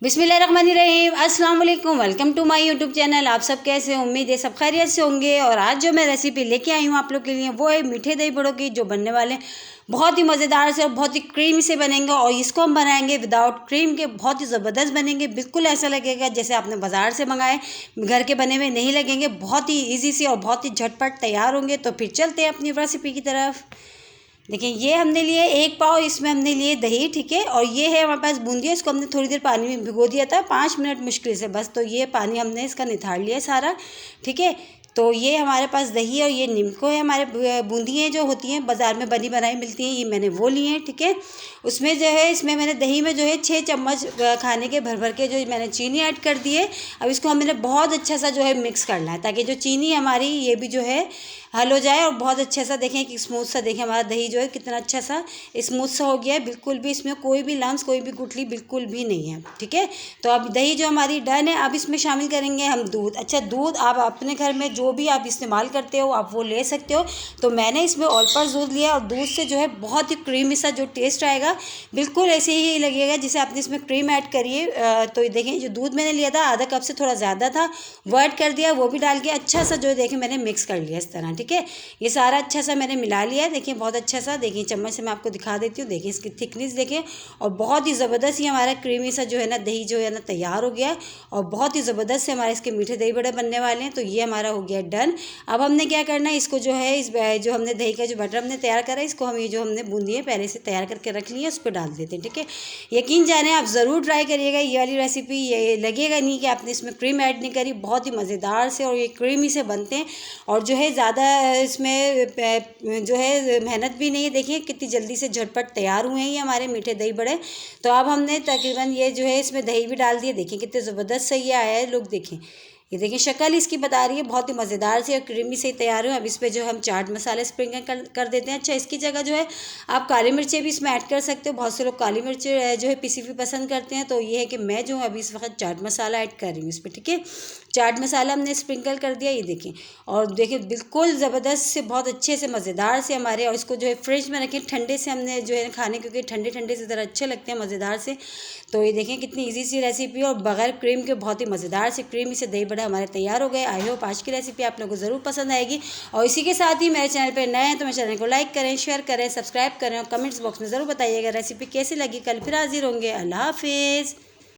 बिस्मिल्लाहिर्रहमानिर्रहीम, अस्सलाम वालेकुम। Welcome to my YouTube channel. आप सब कैसे हैं? उम्मीद है सब खैरियत से होंगे। और आज जो मैं रेसिपी लेके आई हूँ आप लोग के लिए वो है मीठे दही बड़ों की, जो बनने वाले हैं बहुत ही मज़ेदार से और बहुत ही क्रीमी से बनेंगे। और इसको हम बनाएंगे विदाउट क्रीम के, बहुत ही ज़बरदस्त बनेंगे। बिल्कुल ऐसा लगेगा जैसे आपने बाज़ार से मंगाए, घर के बने हुए नहीं लगेंगे। बहुत ही ईजी से और बहुत ही झटपट तैयार होंगे। तो फिर चलते हैं अपनी रेसिपी की तरफ। देखिए, ये हमने लिए 1 पाव, इसमें हमने लिए दही, ठीक है। और ये है हमारे पास बूंदी, इसको हमने थोड़ी देर पानी में भिगो दिया था, 5 मिनट मुश्किल से बस। तो ये पानी हमने इसका निथार लिया सारा, ठीक है। तो ये हमारे पास दही और ये निम्को है, हमारे बूंदियाँ जो होती हैं बाज़ार में बनी बनाई मिलती हैं, ये मैंने वो लिए हैं, ठीक है। उसमें जो है, इसमें मैंने दही में जो है 6 चम्मच खाने के भर भर के जो मैंने चीनी ऐड कर दी है। अब इसको हमने बहुत अच्छा सा जो है मिक्स करना है, ताकि जो चीनी हमारी ये भी जो है हल हो जाए। और बहुत अच्छे सा देखें कि स्मूथ सा, देखें हमारा दही जो है कितना अच्छा सा स्मूथ सा हो गया है। बिल्कुल भी इसमें कोई भी लम्स, कोई भी गुठली बिल्कुल भी नहीं है, ठीक है। तो अब दही जो हमारी डन है, अब इसमें शामिल करेंगे हम दूध। अच्छा, दूध आप अपने घर में जो भी आप इस्तेमाल करते हो आप वो ले सकते हो। तो मैंने इसमें ऑल पर्पस दूध लिया, और दूध से जो है बहुत ही क्रीमी सा जो टेस्ट आएगा, बिल्कुल ऐसे ही लगेगा जैसे आपने इसमें क्रीम ऐड करिए। तो ये देखें, जो दूध मैंने लिया था आधा कप से थोड़ा ज़्यादा था, वो ऐड कर दिया, वो भी डाल के अच्छा सा जो देखें मैंने मिक्स कर लिया इस तरह, ठीक है। ये सारा अच्छा सा मैंने मिला लिया है, देखिए बहुत अच्छा सा। देखिए चम्मच से मैं आपको दिखा देती हूँ, देखिए इसकी थिकनेस देखिए। और बहुत ही ज़बरदस्त ये हमारा क्रीमी सा जो है ना दही जो है ना तैयार हो गया। और बहुत ही ज़बरदस्त से हमारे इसके मीठे दही बड़े बनने वाले हैं। तो ये हमारा हो गया डन। अब हमने क्या करना है, इसको जो है इस जो हमने दही का जो बटर हमने तैयार करा है, इसको हम ये जो हमने बूंदी है पहले से तैयार करके रख ली है, उस पर डाल देते हैं, ठीक है। यकीन जाने आप ज़रूर ट्राई करिएगा ये वाली रेसिपी। ये लगेगा नहीं कि आपने इसमें क्रीम ऐड नहीं करी। बहुत ही मज़ेदार से और ये क्रीमी से बनते हैं। और जो है ज़्यादा इसमें जो है मेहनत भी नहीं है। देखिए कितनी जल्दी से झटपट तैयार हुए हैं ये हमारे मीठे दही बड़े। तो अब हमने तकरीबन ये जो है इसमें दही भी डाल दिए। देखिए कितने ज़बरदस्त से ये आया है, लोग देखें, ये देखिए शक्ल इसकी बता रही है, बहुत ही मज़ेदार से और क्रीमी से तैयार हुए। अब इस पर जो हम चाट मसाले स्प्रिंकल कर देते हैं। अच्छा, इसकी जगह जो है आप काली मिर्चें भी इसमें ऐड कर सकते हो। बहुत से लोग काली मिर्च जो है पिसी हुई पसंद करते हैं। तो ये है कि मैं जो हूँ अभी इस वक्त चाट मसाला ऐड कर रही हूँ इस पर, ठीक है। चाट मसाला हमने स्प्रिंकल कर दिया, ये देखें। और देखिए बिल्कुल ज़बरदस्त से, बहुत अच्छे से मज़ेदार से हमारे। और इसको जो है फ्रिज में रखें, ठंडे से हमने जो है खाने, क्योंकि ठंडे ठंडे से ज़रा अच्छे लगते हैं, मज़ेदार से। तो ये देखें कितनी इजी सी रेसिपी और बगैर क्रीम के बहुत ही मज़ेदार से क्रीमी से दही बड़ा हमारे तैयार हो गए। आई होप आज की रेसिपी आप लोगों को ज़रूर पसंद आएगी। और इसी के साथ ही मेरे चैनल पर नए हैं तो मेरे चैनल को लाइक करें, शेयर करें, सब्सक्राइब करें और कमेंट्स बॉक्स में ज़रूर बताइएगा रेसिपी कैसी लगी। कल फिर हाजिर होंगे। अल्लाह हाफिज़।